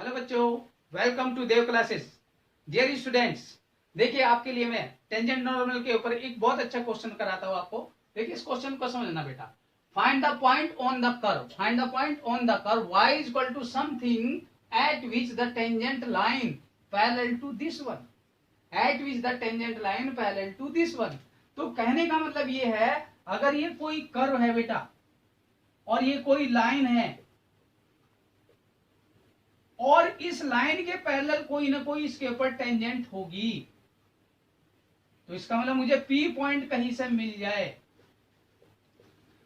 Hello बच्चों, welcome to Dev classes. Dear students, देखिए आपके लिए मैं टेंजेंट नॉर्मल के ऊपर एक बहुत अच्छा क्वेश्चन कराता हूँ आपको। देखिए इस क्वेश्चन को समझना बेटा। Find the point on the curve, find the point on the curve y is equal to something at which the tangent line parallel to this one, at which the tangent line parallel to this one. तो कहने का मतलब ये है, अगर ये कोई curve है बेटा और ये कोई लाइन है और इस लाइन के पैरेलल कोई ना कोई इसके ऊपर टेंजेंट होगी, तो इसका मतलब मुझे P पॉइंट कहीं से मिल जाए।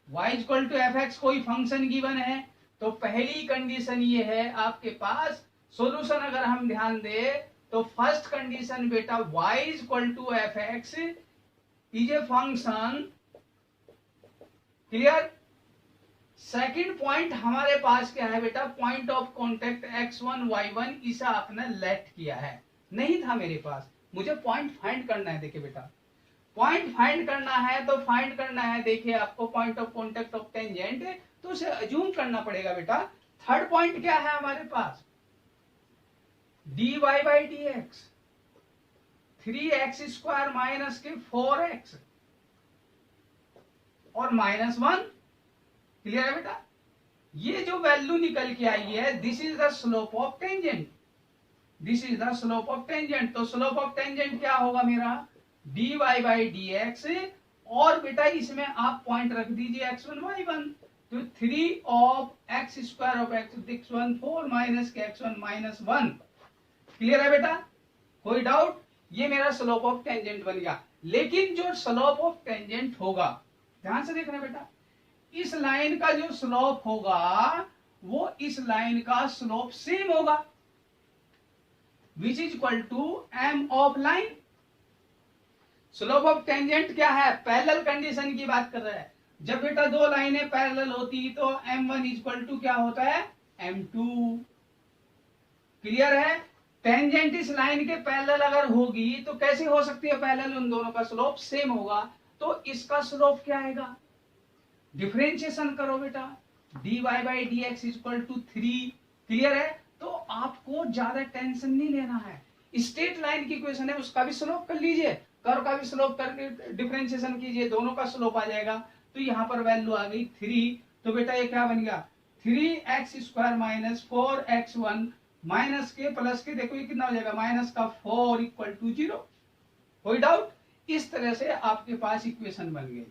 y equal to f x कोई फंक्शन गिवन है, तो पहली कंडीशन ये है आपके पास। सॉल्यूशन अगर हम ध्यान दे तो फर्स्ट कंडीशन बेटा y equal to f x is a function, clear. Second point हमारे पास क्या है बेटा, point of contact x1 y1, इसे आपने लेट किया है, नहीं था मेरे पास, मुझे पॉइंट फाइंड करना है। देखिए बेटा, पॉइंट फाइंड करना है तो फाइंड करना है, देखिए आपको point of contact of tangent, तो उसे अज्यूम करना पड़ेगा बेटा। थर्ड पॉइंट क्या है हमारे पास, dy by d x, 3x² minus के 4x और -1, क्लियर है बेटा। ये जो वैल्यू निकल के आई है, this is the slope of tangent, this is the slope of tangent. तो स्लोप ऑफ टेंजेंट क्या होगा मेरा, dy बाई डी एक्स, और बेटा इसमें आप पॉइंट रख दीजिए x1 y1, तो 3 of x² of x1 4 minus के x1 -1, क्लियर है बेटा, कोई डाउट। ये मेरा स्लोप ऑफ टेंजेंट बन गया। लेकिन जो स्लोप ऑफ टेंजेंट होगा, ध्यान से देखना बेटा, इस लाइन का जो स्लोप होगा वो इस लाइन का स्लोप सेम होगा, which is equal to m of line. Slope of tangent क्या है, पैरेलल कंडीशन की बात कर रहा है। जब बेटा दो लाइनें पैरेलल होती तो m1 इज इक्वल टू क्या होता है, m2, क्लियर है। टेंजेंट इस लाइन के पैरेलल अगर होगी तो कैसे हो सकती है पैरेलल, उन दोनों का स्लोप सेम होगा, तो इसका स्लोप क्या आएगा, डिफरेंशिएशन करो बेटा, dy by d x equal to 3, clear है। तो आपको ज्यादा टेंशन नहीं लेना है, स्ट्रेट लाइन की इक्वेशन है उसका भी स्लोप कर लीजिए, कर्व का भी स्लोप करके डिफरेंशिएशन कीजिए, दोनों का स्लोप आ जाएगा। तो यहाँ पर वैल्यू आ गई 3, तो बेटा ये क्या बन गया, 3x² माइनस 4x1 माइनस के प्लस के, देखो ये कितना हो जाएगा, माइनस का 4 इक्वल टू 0। कोई डाउट, इस तरह से आपके पास इक्वेशन बन गई।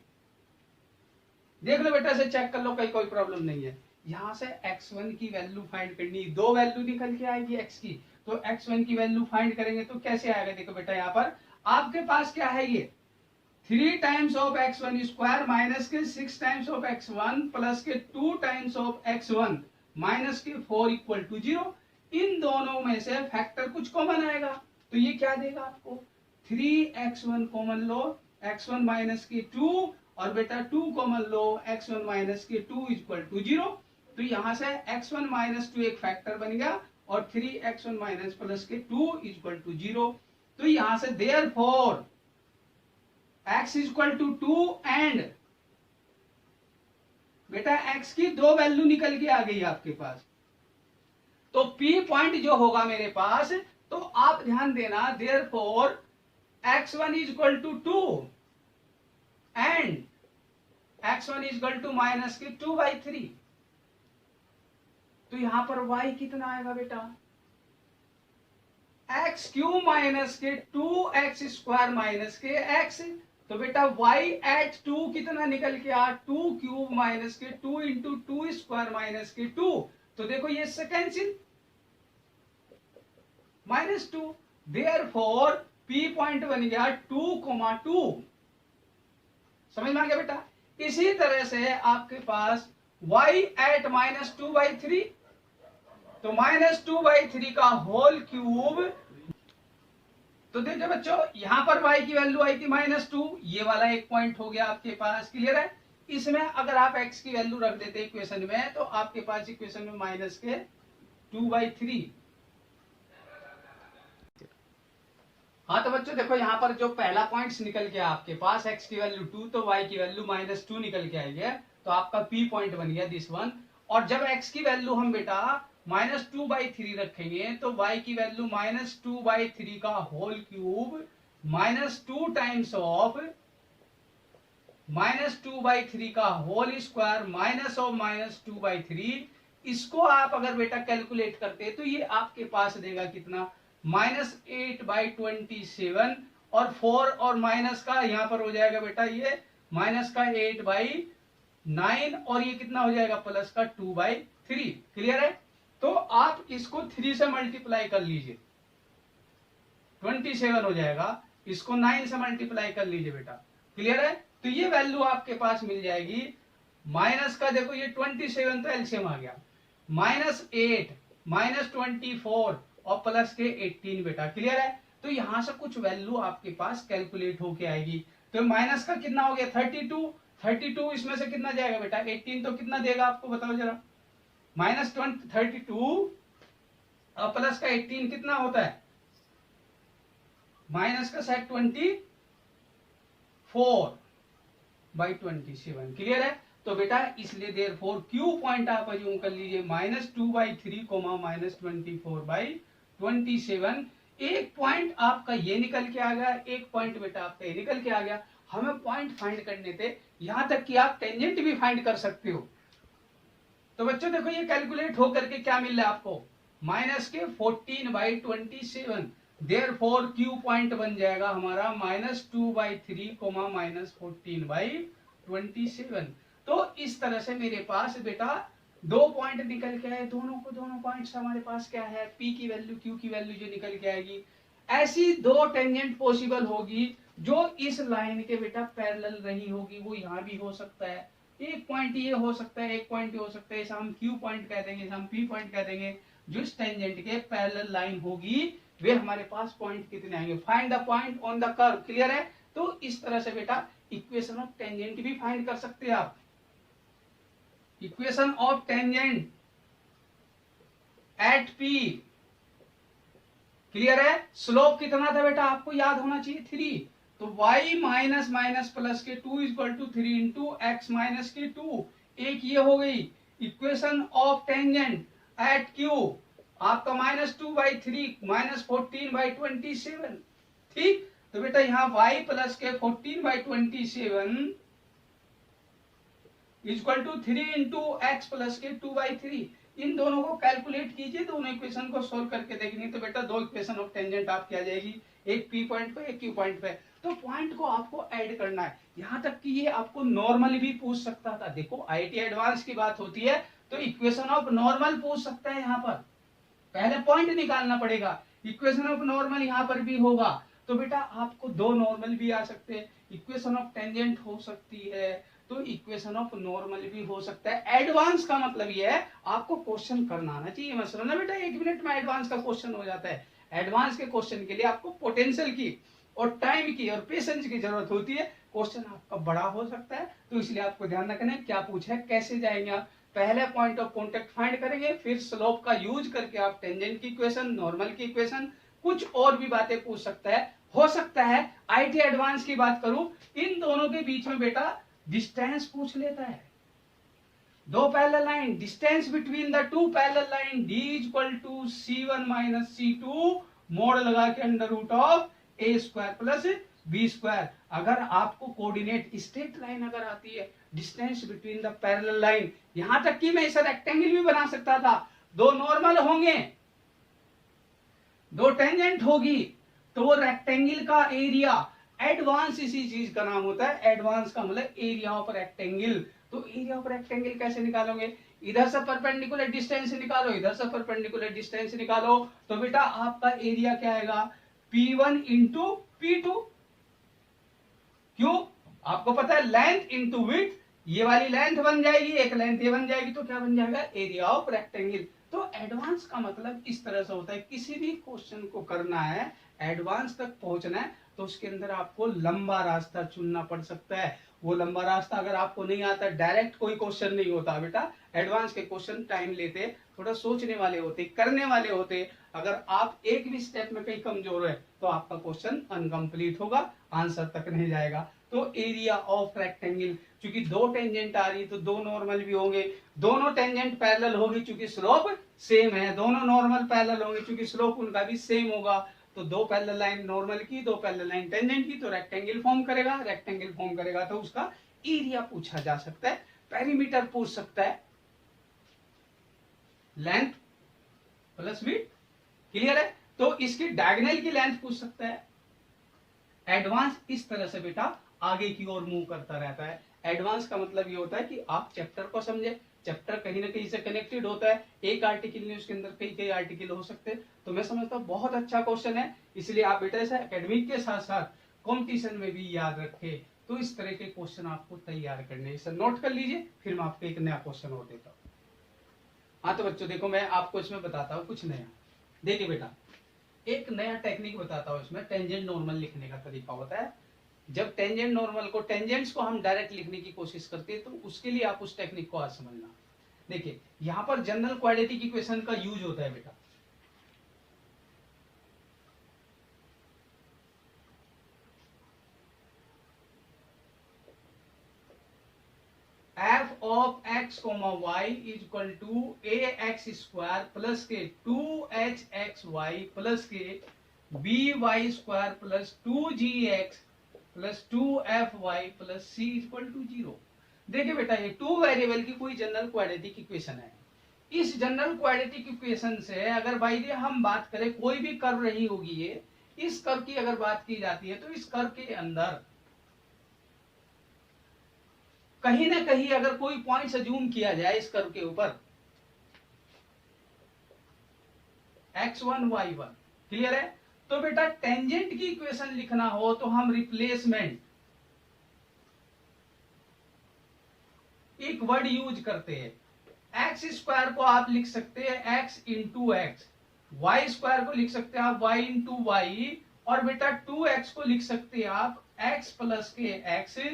देख लो बेटा, से चेक कर लो, कहीं कोई प्रॉब्लम नहीं है। यहां से x1 की वैल्यू फाइंड करनी, दो वैल्यू निकल के आएगी x की, तो x1 की वैल्यू फाइंड करेंगे तो कैसे आएगा, देखो बेटा यहाँ पर आपके पास क्या है, ये 3 टाइम्स ऑफ x1² माइनस के 6 टाइम्स ऑफ x1 प्लस के 2 टाइम्स ऑफ x1 माइनस के 4 इक्वल टू 0। इन दोनों में से फैक्टर कुछ कॉमन आएगा, तो ये क्या देगा आपको, 3x1 कॉमन लो, x1 माइनस के 2, और बेटा 2 कॉमन लो, x1 माइनस के 2 इक्वल टू 0। तो यहां से x1 माइनस 2 एक फैक्टर बन गया, और 3x1 माइनस प्लस के 2 इक्वल टू 0। तो यहां से therefore x equal to 2 and बेटा x की दो वैल्यू निकल के आ गई आपके पास। तो P पॉइंट जो होगा मेरे पास, तो आप ध्यान देना, therefore x1 is equal to 2 and x1 is equal to minus के 2/3। तो यहां पर y कितना आएगा बेटा, x³ माइनस के 2x² माइनस के x। तो बेटा y एट 2 कितना निकल के आ, 2³ माइनस के 2 इंटू 2² माइनस के 2। तो देखो ये से कैंसिल, -2, देयरफॉर P पॉइंट बन गया 2,2। समझ में आ गया बेटा। इसी तरह से आपके पास y एट -2/3, तो -2/3 का होल क्यूब। तो देखिए बच्चों, यहां पर y की वैल्यू आई थी -2, ये वाला एक पॉइंट हो गया आपके पास, क्लियर है। इसमें अगर आप x की वैल्यू रख देते इक्वेशन में, तो आपके पास इक्वेशन में माइनस के 2/3। हाँ तो बच्चों देखो, यहाँ पर जो पहला पॉइंट्स निकल गया आपके पास, x की वैल्यू 2 तो y की वैल्यू -2 निकल के आई है, तो आपका P पॉइंट बन गया दिस वन। और जब x की वैल्यू हम बेटा -2/3 रखेंगे तो y की वैल्यू -2/3 का होल क्यूब -2 टाइम्स ऑफ -2/3 का होल स्क्वायर माइनस ऑफ -2/3। इसको आप अगर बेटा कैलकुलेट करते तो ये आपके पास देगा कितना, -8/27 और 4 और माइनस का यहां पर हो जाएगा बेटा ये माइनस का 8/9 और ये कितना हो जाएगा प्लस का 2/3। क्लियर है? तो आप इसको 3 से मल्टीप्लाई कर लीजिए 27 हो जाएगा, इसको 9 से मल्टीप्लाई कर लीजिए बेटा। क्लियर है? तो ये वैल्यू आपके पास मिल जाएगी माइनस का, देखो ये 27 तो एलसीएम आ गया, -8 -24 और प्लस के 18 बेटा। क्लियर है? तो यहां से कुछ वैल्यू आपके पास कैलकुलेट होके आएगी। तो माइनस का कितना हो गया 32 इसमें से कितना जाएगा बेटा 18, तो कितना देगा आपको बताओ जरा, -32 और प्लस का 18 कितना होता है, माइनस का शायद 24/27। क्लियर है? तो बेटा इसलिए देयरफॉर क्यू पॉइंट आप अज्यूम कर लीजिए -2/3 -24/27। एक पॉइंट आपका ये निकल के आ गया, एक पॉइंट बेटा आपका ये निकल के आ गया। हमें पॉइंट फाइंड करने थे, यहां तक कि आप टेंजेंट भी फाइंड कर सकते हो। तो बच्चों देखो ये कैलकुलेट हो करके क्या मिल रहा है आपको, -14/27। देयरफॉर क्यू पॉइंट बन जाएगा हमारा -2/3 -14/27। तो इस तरह से मेरे पास बेटा दो पॉइंट निकल के आए, दोनों पॉइंट्स हमारे पास क्या है, पी की वैल्यू क्यू की वैल्यू जो निकल के आएगी। ऐसी दो टेंजेंट पॉसिबल होगी जो इस लाइन के बेटा पैरेलल रही होगी, वो यहाँ भी हो सकता है, एक पॉइंट ये हो सकता है, एक पॉइंट ये हो सकता है, इसे हम क्यू पॉइंट कह देंगे, इसे हम पी पॉइंट कह देंगे। जो इस टेंजेंट के पैरेलल लाइन होगी वे हमारे पास पॉइंट कितने आएंगे, find the point on the curve. Clear है? तो इस तरह से बेटा इक्वेशन ऑफ टेंजेंट भी फाइंड कर सकते हैं आप। Equation of tangent eight P. Clear है? स्लोप कितना था बेटा आपको याद होना चाहिए 3, तो y माइनस माइनस प्लस के 2 equal to 3 into x minus के 2। एक ये हो गई equation of tangent at Q, आपका -2/3 -14/27। ठीक, तो बेटा यहाँ y प्लस के 14/27 equal to 3 into x plus के 2/3। इन दोनों को कैलकुलेट कीजिए, दोनों इक्वेशन को सोल्व करके देखनी। तो बेटा दो इक्वेशन ऑफ टेंजेंट आपकी आ जाएगी, एक पी पॉइंट पे एक क्यू पॉइंट पे। तो पॉइंट को आपको ऐड करना है, यहां तक कि ये आपको नॉर्मल भी पूछ सकता था। देखो आईटी एडवांस की बात होती है तो इक्वेशन ऑफ नॉर्मल पूछ सकता है, यहाँ पर पहले पॉइंट निकालना पड़ेगा। इक्वेशन ऑफ नॉर्मल यहाँ पर भी होगा, तो बेटा आपको दो नॉर्मल भी आ सकते हैं, इक्वेशन ऑफ टेंजेंट हो सकती है, तो इक्वेशन ऑफ नॉर्मल भी हो सकता है। एडवांस का मतलब ये है आपको क्वेश्चन करना आना चाहिए, मसला ना बेटा 1 मिनट में एडवांस का क्वेश्चन हो जाता है। एडवांस के क्वेश्चन के लिए आपको पोटेंशियल की और टाइम की और पेशेंस की जरूरत होती है। क्वेश्चन आपका बड़ा हो सकता है, तो इसलिए आपको ध्यान रखना है क्या पूछा है, कैसे जाएंगे आप। पहले पॉइंट ऑफ कांटेक्ट फाइंड करेंगे, फिर स्लोप का यूज करके आप टेंजेंट की इक्वेशन, नॉर्मल की इक्वेशन, कुछ और भी बातें पूछ सकता है। हो सकता है आईटी एडवांस की बात करूं, इन दोनों के बीच में बेटा डिस्टेंस पूछ लेता है। दो parallel line, distance between the two parallel line d equal to c1 minus c2 mod लगा के under root of a square plus b square. अगर आपको कोऑर्डिनेट स्ट्रेट लाइन अगर आती है, distance between the parallel line, यहां तक कि मैं इसे रेक्टेंगल भी बना सकता था। दो नॉर्मल होंगे, दो टेंजेंट होगी, तो वो रेक्टेंगल का एरिया, एडवांस इसी चीज का नाम होता है। एडवांस का मतलब एरिया ऑफ रेक्टेंगल। तो एरिया ऑफ रेक्टेंगल कैसे निकालोगे, इधर से परपेंडिकुलर डिस्टेंस निकालो, इधर से परपेंडिकुलर डिस्टेंस निकालो, तो बेटा आपका एरिया क्या आएगा P1 इंटू P2। क्यों, आपको पता है लेंथ इंटू विड्थ, ये वाली लेंथ बन जाएगी, एक लेंथ ये बन जाएगी, तो क्या बन जाएगा एरिया ऑफ रेक्टेंगल। तो एडवांस का मतलब इस तरह से होता है, किसी भी क्वेश्चन को करना है, एडवांस तक पहुंचना है, तो उसके अंदर आपको लंबा रास्ता चुनना पड़ सकता है। वो लंबा रास्ता अगर आपको नहीं आता, डायरेक्ट कोई क्वेश्चन नहीं होता बेटा। एडवांस के क्वेश्चन टाइम लेते, थोड़ा सोचने वाले होते, करने वाले होते। अगर आप एक भी स्टेप में कहीं कमजोर है तो आपका क्वेश्चन अनकंप्लीट होगा, आंसर तक नहीं जाएगा। तो तो एरिया ऑफ रेक्टेंगल, क्योंकि दो टेंजेंट आ रही है तो दो नॉर्मल भी होंगे, दोनों टेंजेंट पैरेलल होगी क्योंकि स्लोप सेम है, दोनों नॉर्मल पैरेलल होंगे क्योंकि स्लोप उनका भी सेम होगा। तो दो पैरेलल लाइन नॉर्मल की, दो पैरेलल लाइन टेंजेंट की, तो रेक्टेंगल फॉर्म करेगा, रेक्टेंगल फॉर्म करेगा तो उसका एरिया पूछा जा सकता है, पेरीमीटर पूछ सकता है, लेंथ प्लस विड्थ। क्लियर है? तो इसकी डायगोनल की लेंथ पूछ सकता है। एडवांस इस तरह से बेटा आगे की ओर मूव करता रहता है। एडवांस का मतलब ये होता है कि आप चैप्टर को समझे, चैप्टर कहीं ना कहीं से कनेक्टेड होता है, एक आर्टिकल नहीं उसके अंदर कई कई आर्टिकल हो सकते हैं। तो मैं समझता हूँ बहुत अच्छा क्वेश्चन है, इसलिए आप बेटा इसे एकेडमिक के साथ साथ कॉम्पिटिशन में भी याद रखें। तो इस तरह के क्वेश्चन आपको तैयार करने, इसे नोट कर लीजिए, फिर मैं आपको एक नया क्वेश्चन और देता हूँ। हाँ तो बच्चों देखो, मैं आपको इसमें बताता हूँ कुछ नया। देखिए बेटा, एक नया टेक्निक बताता हूँ इसमें, टेंजेंट नॉर्मल लिखने का तरीका होता है। जब टेंजेंट नॉर्मल को, टेंजेंट्स को हम डायरेक्ट लिखने की कोशिश करते हैं, तो उसके लिए आप उस टेक्निक को आज समझना। देखिए यहां पर जनरल क्वाड्रेटिक इक्वेशन का यूज होता है बेटा। f of x, y is equal to ax square plus के 2hxy प्लस के by square plus 2gx plus 2fy plus c equal to 0। देखिए बेटा, ये टू वेरिएबल की कोई जनरल क्वाड्रेटिक इक्वेशन है। इस जनरल क्वाड्रेटिक इक्वेशन से अगर बाई द हम बात करें, कोई भी कर्व रही होगी, ये इस कर्व की अगर बात की जाती है, तो इस कर्व के अंदर कहीं ना कहीं अगर कोई पॉइंट से जूम किया जाए इस कर्व के ऊपर, x1 y1, क्लियर है? तो बेटा टेंजेंट की इक्वेशन लिखना हो तो हम रिप्लेसमेंट एक वर्ड यूज करते हैं। एक्स स्क्वायर को आप लिख सकते हैं x into x, y square को लिख सकते हैं आप y इंटू वाई, और बेटा 2x को लिख सकते हैं आप x प्लस के x,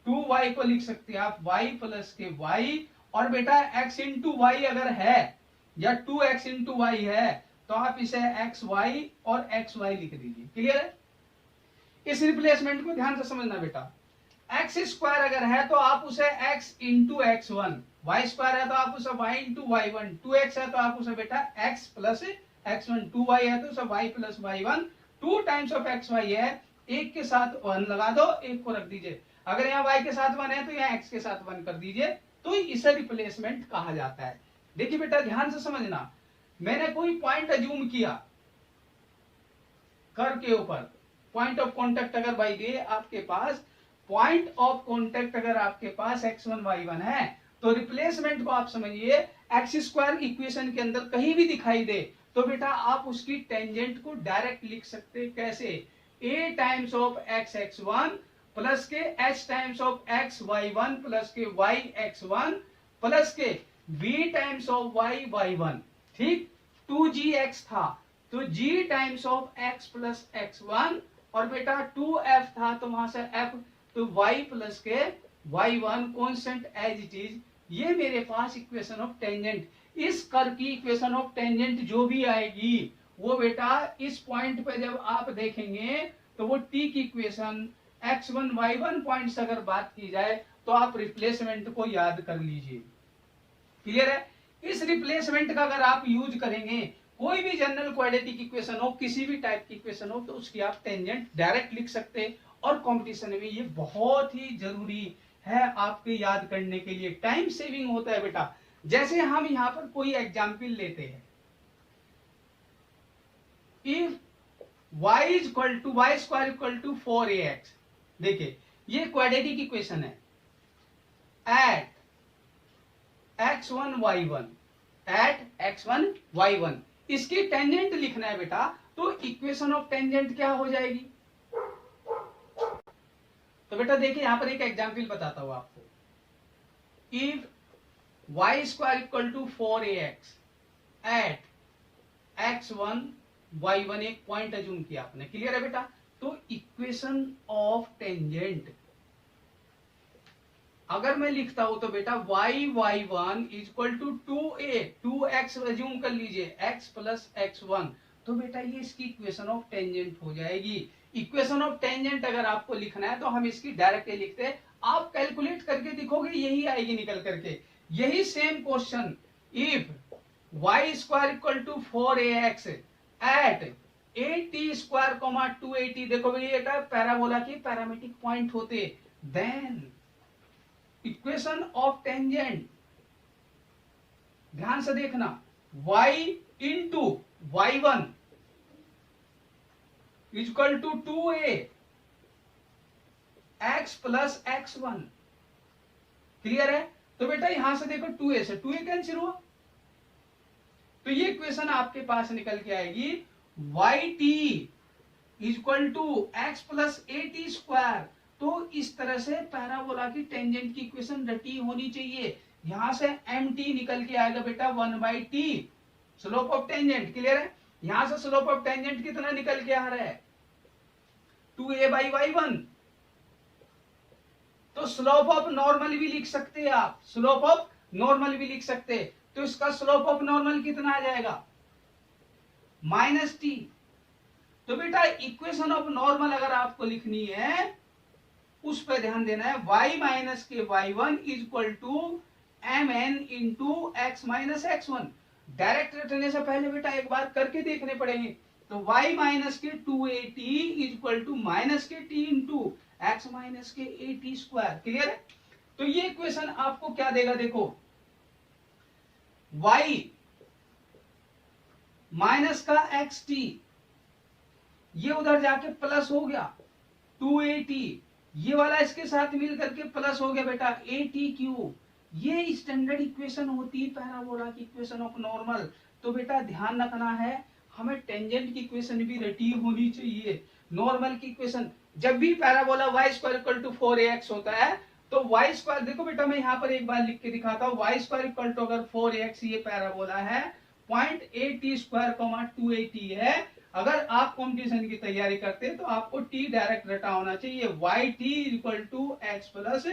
2y को लिख सकते हैं आप y प्लस के y, और बेटा x इंटू वाई अगर है या 2x इंटू वाई है तो आप इसे xy और xy लिख दीजिए। क्लियर है? इस रिप्लेसमेंट को ध्यान से समझना बेटा। एक्स स्क्वायर अगर है तो आप उसे x into x one, y square है तो आप उसे y into Y one, 2x है तो आप उसे बेटा x plus x one, 2y है तो उसे y plus y one, 2 times of x y है, एक के साथ 1 लगा दो, एक को रख दीजिए। अगर यहाँ y के साथ 1 है तो यहाँ x के साथ 1 कर दीजिए, तो इसे रिप्लेसमेंट कहा जाता है। देखिए बेटा ध्यान से समझना, मैंने कोई पॉइंट अज्यूम किया कर्व के ऊपर, पॉइंट ऑफ कॉन्टेक्ट अगर बाई दे आपके पास, पॉइंट ऑफ कॉन्टेक्ट अगर आपके पास x1 y1 है, तो रिप्लेसमेंट को आप समझिए एक्स स्क्वायर इक्वेशन के अंदर कहीं भी दिखाई दे तो बेटा आप उसकी टेंजेंट को डायरेक्ट लिख सकते हैं। कैसे? a times of x x1 plus के h times of x y1 plus के y x1 प्लस के b times of y y1, ठीक? 2gx था तो g times of x plus x1, और बेटा 2f था तो वहां से f, तो y प्लस के y1 constant as it is. ये मेरे पास इक्वेशन ऑफ टेंजेंट, इस कर्व की इक्वेशन ऑफ टेंजेंट जो भी आएगी वो बेटा इस पॉइंट पे जब आप देखेंगे तो वो t की इक्वेशन x1 y1 पॉइंट से अगर बात की जाए तो आप रिप्लेसमेंट को याद कर लीजिए। क्लियर है? इस रिप्लेसमेंट का अगर आप यूज करेंगे, कोई भी जनरल क्वाड्रेटिक इक्वेशन हो, किसी भी टाइप की इक्वेशन हो, तो उसकी आप टेंजेंट डायरेक्ट लिख सकते हैं। और कंपटीशन में ये बहुत ही जरूरी है आपके याद करने के लिए, टाइम सेविंग होता है बेटा। जैसे हम यहां पर कोई एग्जाम्पल लेते हैं, if y is equal to y square equal to 4ax, देखिए ये क्वाड्रेटिक इक्वेशन है, at x1 y1, at x1 y1, इसकी टेंजेंट लिखना है बेटा, तो इक्वेशन ऑफ टेंजेंट क्या हो जाएगी? तो बेटा देखिए यहां पर एक एग्जाम्पल बताता हूं आपको, if y square equal to 4ax at x1 y1, एक पॉइंट अज्यूम किया आपने। क्लियर है बेटा? तो इक्वेशन ऑफ टेंजेंट अगर मैं लिखता हूं तो बेटा y y1 equal to 2a, 2x assume कर लीजिए, x प्लस x1, तो बेटा ये इसकी इक्वेशन ऑफ टेंजेंट हो जाएगी। इक्वेशन ऑफ टेंजेंट अगर आपको लिखना है तो हम इसकी डायरेक्ट लिखते हैं, आप कैलकुलेट करके दिखोगे यही आएगी निकल करके। यही same question if y square equal to 4ax at a t square 2at, देखो भाई ये पैराबोला की पैरामीट्रिक पॉइंट होते, देन इक्वेशन ऑफ टेंजेंट, ध्यान से देखना, y into y1 equal to 2a x plus x1, clear है। तो बेटा यहां से देखो 2a से 2a कैंसिल हुआ, तो ये इक्वेशन आपके पास निकल के आएगी yt equal to x plus at square. तो इस तरह से पैराबोला की टेंजेंट की इक्वेशन रटी होनी चाहिए। यहां से mt निकल के आएगा बेटा 1/t, slope of tangent, clear है। यहां से स्लोप ऑफ टेंजेंट कितना निकल के आ रहा है 2a/y1। तो स्लोप ऑफ नॉर्मल भी लिख सकते हैं आप, स्लोप ऑफ नॉर्मल भी लिख सकते हैं। तो इसका स्लोप ऑफ नॉर्मल कितना आ जाएगा -t। तो बेटा इक्वेशन ऑफ नॉर्मल अगर आपको लिखनी है उस पर ध्यान देना है, y माइनस के y1 equal to mn into x minus x1। Direct रटने से पहले बेटा एक बार करके देखने पड़ेंगे। तो y माइनस के 2at इक्वल टू माइनस के t इंटू x माइनस के at स्क्वायर, क्लियर है। तो ये इक्वेशन आपको क्या देगा, देखो y माइनस का xt, ये उधर जाके प्लस हो गया 2at, ये वाला इसके साथ मिल करके प्लस हो गया बेटा at³। ये स्टैंडर्ड इक्वेशन होती है पैराबोला की इक्वेशन ऑफ नॉर्मल। तो बेटा ध्यान रखना है, हमें टेंजेंट की इक्वेशन भी रटी होनी चाहिए। नॉर्मल की इक्वेशन जब भी parabola y square equal to 4ax होता है तो y स्क्वायर, देखो बेटा मैं यहाँ पर एक बार लिख के दिखाता हूँ, y स्क्वायर इक्वल टू अगर 4ax ये पैराबोला है, पॉइंट at स्क्वायर 2at है। अगर आप कॉम्पिटिशन की तैयारी करते हैं तो आपको t डायरेक्ट रटा होना चाहिए, yt equal to x plus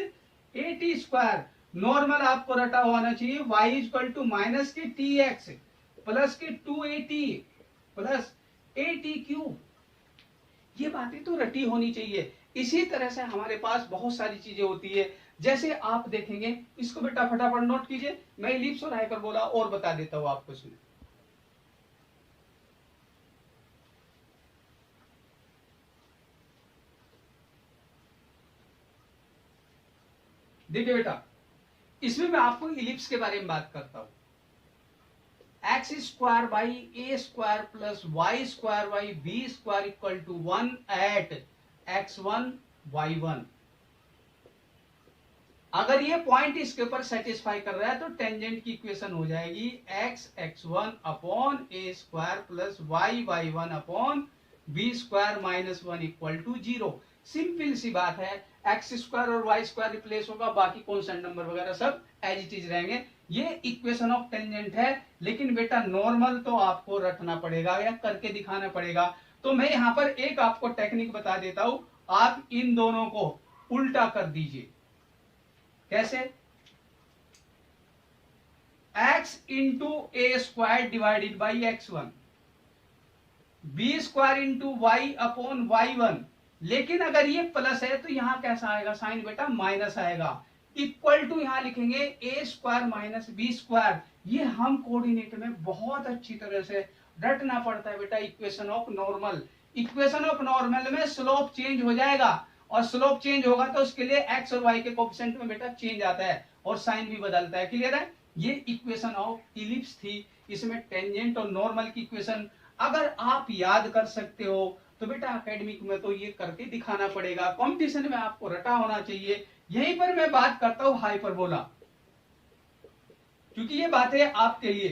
at square. Normal आपको रटा होना चाहिए y इक्वल टू माइनस के tx प्लस के 2at प्लस at³। ये बातें तो रटी होनी चाहिए। इसी तरह से हमारे पास बहुत सारी चीजें होती है, जैसे आप देखेंगे, इसको बेटा फटाफट नोट कीजिए, मैं इलिप्स और हाइपरबोला और बता देता हूं आपको इसमें। देखिए बेटा, इसमें मैं आपको इलिप्स के बारे में बात करता हूं। x square by a square plus y square by b square equal to 1 at x1 y1। अगर ये पॉइंट इसके ऊपर सेटिस्फाई कर रहा है तो टेंजेंट की इक्वेशन हो जाएगी x(x1) upon a square plus y(y1) upon b square minus 1 equal to 0। Simple सी बात है, एक्स स्क्वायर और वाई स्क्वायर रिप्लेस होगा, बाकी कॉन्स्टेंट नंबर वगैरह सब एज इट इज रहेंगे। ये इक्वेशन ऑफ टेंजेंट है, लेकिन बेटा नॉर्मल तो आपको रखना पड़ेगा या करके दिखाना पड़ेगा। तो मैं यहाँ पर एक आपको टेक्निक बता देता हूं, आप इन दोनों को उल्टा कर दीजिए। कैसे? x into a square divided by x1, b square into y upon y1। लेकिन अगर ये प्लस है तो यहां कैसा आएगा साइन बेटा, माइनस आएगा। इक्वल टू यहां लिखेंगे ए स्क्वायर माइनस बी स्क्वायर। ये हम कोऑर्डिनेट में बहुत अच्छी तरह से रटना पड़ता है बेटा। Equation of normal, equation of normal में स्लोप चेंज हो जाएगा, और स्लोप चेंज होगा तो उसके लिए एक्स और वाई के कोएफिशिएंट में बेटा चेंज आता है और साइन भी बदलता है। क्लियर है? ये इक्वेशन ऑफ इलिप्स थी, इसमें टेंजेंट और नॉर्मल की इक्वेशन अगर आप याद कर सकते हो तो बेटा एकेडमिक में तो ये करके दिखाना पड़ेगा, कंपटीशन में आपको रटा होना चाहिए। यहीं पर मैं बात करता हूं हाइपरबोला, क्योंकि ये बातें आपके लिए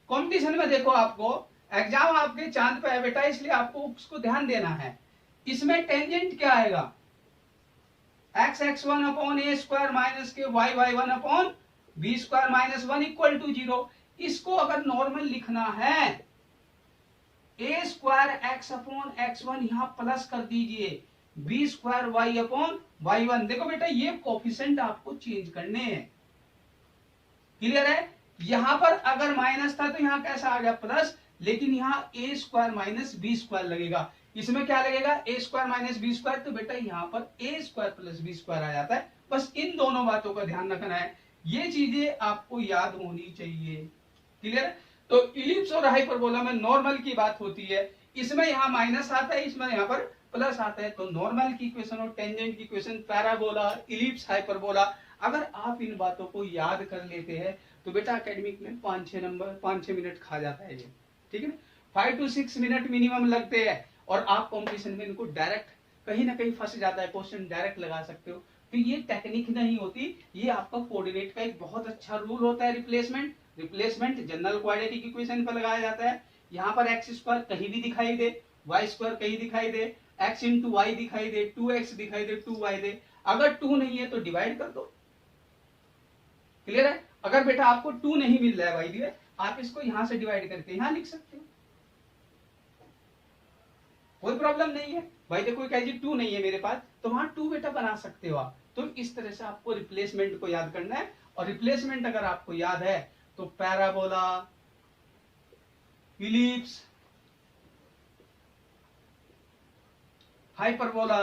कंपटीशन में, देखो आपको एग्जाम आपके चांद पे है बेटा, इसलिए आपको उसको ध्यान देना है। इसमें टेंजेंट क्या आएगा, x(x1) upon a square minus के y(y1) upon b square minus 1 equal to 0। इसको अगर नॉर्मल लिखना है, ए स्क्वायर एक्स अपॉन x1 यहां प्लस कर दीजिए, B square Y upon y1। देखो बेटा ये कोफिशिएंट आपको चेंज करने हैं। क्लियर है? यहां पर अगर माइनस था तो यहां कैसा आ गया प्लस, लेकिन यहां ए स्क्वायर माइनस बी स्क्वायर लगेगा। इसमें क्या लगेगा ए स्क्वायर माइनस बी स्क्वायर, तो बेटा यहाँ पर ए स्क्वायर प्लस बी स्क्वायर आ जाता है। बस इन दोनों बातों का ध्यान रखना है, ये चीजें आपको याद होनी चाहिए। क्लियर? तो इलिप्स और हाइपरबोला में नॉर्मल की बात होती है, इसमें यहाँ माइनस आता है, इसमें यहाँ पर प्लस आता है। तो नॉर्मल की इक्वेशन और टेंजेंट की इक्वेशन, पैराबोला, इलिप्स, हाइपरबोला, अगर आप इन बातों को याद कर लेते हैं तो बेटा एकेडमिक में 5-6 मिनट खा जाता है ये। ठीक है ना? 5 to 6 मिनट मिनिमम लगते हैं और आप कॉम्पिटिशन में इनको डायरेक्ट कहीं ना कहीं फंस जाता है, क्वेश्चन डायरेक्ट लगा सकते हो। तो ये टेक्निक नहीं होती, ये आपका कोऑर्डिनेट का एक बहुत अच्छा रूल होता है। रिप्लेसमेंट जनरल क्वाड्रेटिक इक्वेशन पर लगाया जाता है। यहाँ पर एक्स स्क्वायर कहीं भी दिखाई दे, वाई स्क्वायर कहीं दिखाई दे, एक्स इंटू वाई दिखाई दे, 2x दिखाई दे, 2y दे, अगर 2 नहीं है तो डिवाइड कर दो। क्लियर है? अगर बेटा आपको 2 नहीं मिल रहा है भाई दिए, आप इसको यहां से डिवाइड करके यहां लिख सकते हो, कोई प्रॉब्लम नहीं है। भाई देखो कह जी 2 नहीं है मेरे पास, तो वहां 2 बेटा बना सकते हो आप। तो इस तरह से आपको रिप्लेसमेंट को याद करना है, और रिप्लेसमेंट अगर आपको याद है तो पैराबोला, इलिप्स, हाइपरबोला,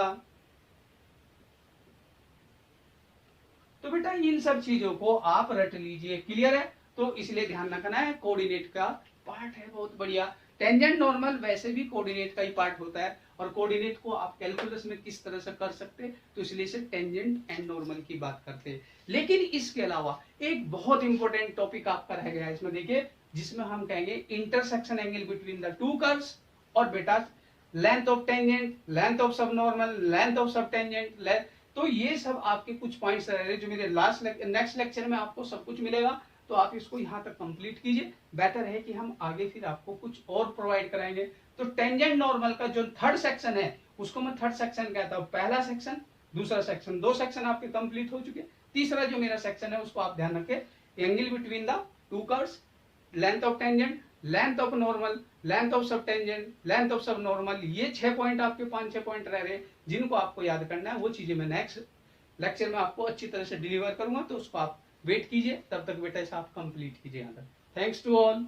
तो बेटा इन सब चीजों को आप रट लीजिए। क्लियर है? तो इसलिए ध्यान रखना है, कोऑर्डिनेट का पार्ट है बहुत बढ़िया। टेंजेंट नॉर्मल वैसे भी कोऑर्डिनेट का ही पार्ट होता है, और कोऑर्डिनेट को आप कैलकुलस में किस तरह से कर सकते हैं, तो इसलिए से टेंजेंट एंड नॉर्मल की बात करते हैं। लेकिन इसके अलावा एक बहुत इंपॉर्टेंट टॉपिक आपका रह गया है इसमें, देखिए, जिसमें हम कहेंगे intersection angle between the to curves, और बेटा length of tangent, length of सब नॉर्मल, लेंथ ऑफ सब टेंजेंट। तो ये सब आपके कुछ पॉइंट्स रह रहे जो मेरे नेक्स्ट लेक्चर में आपको सब कुछ मिलेगा, तो आप इसको यहाँ तक कंप्लीट कीजिए। बेटर है कि हम आगे फिर आपको कुछ और प्रोवाइड कराएंगे। तो टेंजेंट नॉर्मल का जो थर्ड सेक्शन है उसको मैं थर्ड सेक्शन कहता हूँ। पहला सेक्शन, दूसरा सेक्शन, 2 सेक्शन आपके कंप्लीट हो चुके। तीसरा जो मेरा सेक्शन है उसको आप ध्यान रखें, angle between the to curves, length of tangent, length of normal, length of सब टेंजेंट, लेंथ ऑफ सब नॉर्मल। ये 6 पॉइंट आपके 5-6 पॉइंट रह रहे जिनको आपको याद करना है। वो चीजें मैं नेक्स्ट लेक्चर में आपको अच्छी तरह से डिलीवर करूंगा, तो उसको आप वेट कीजिए, तब तक बेटा इसे आप कंप्लीट कीजिए यहाँ तक। Thanks to all.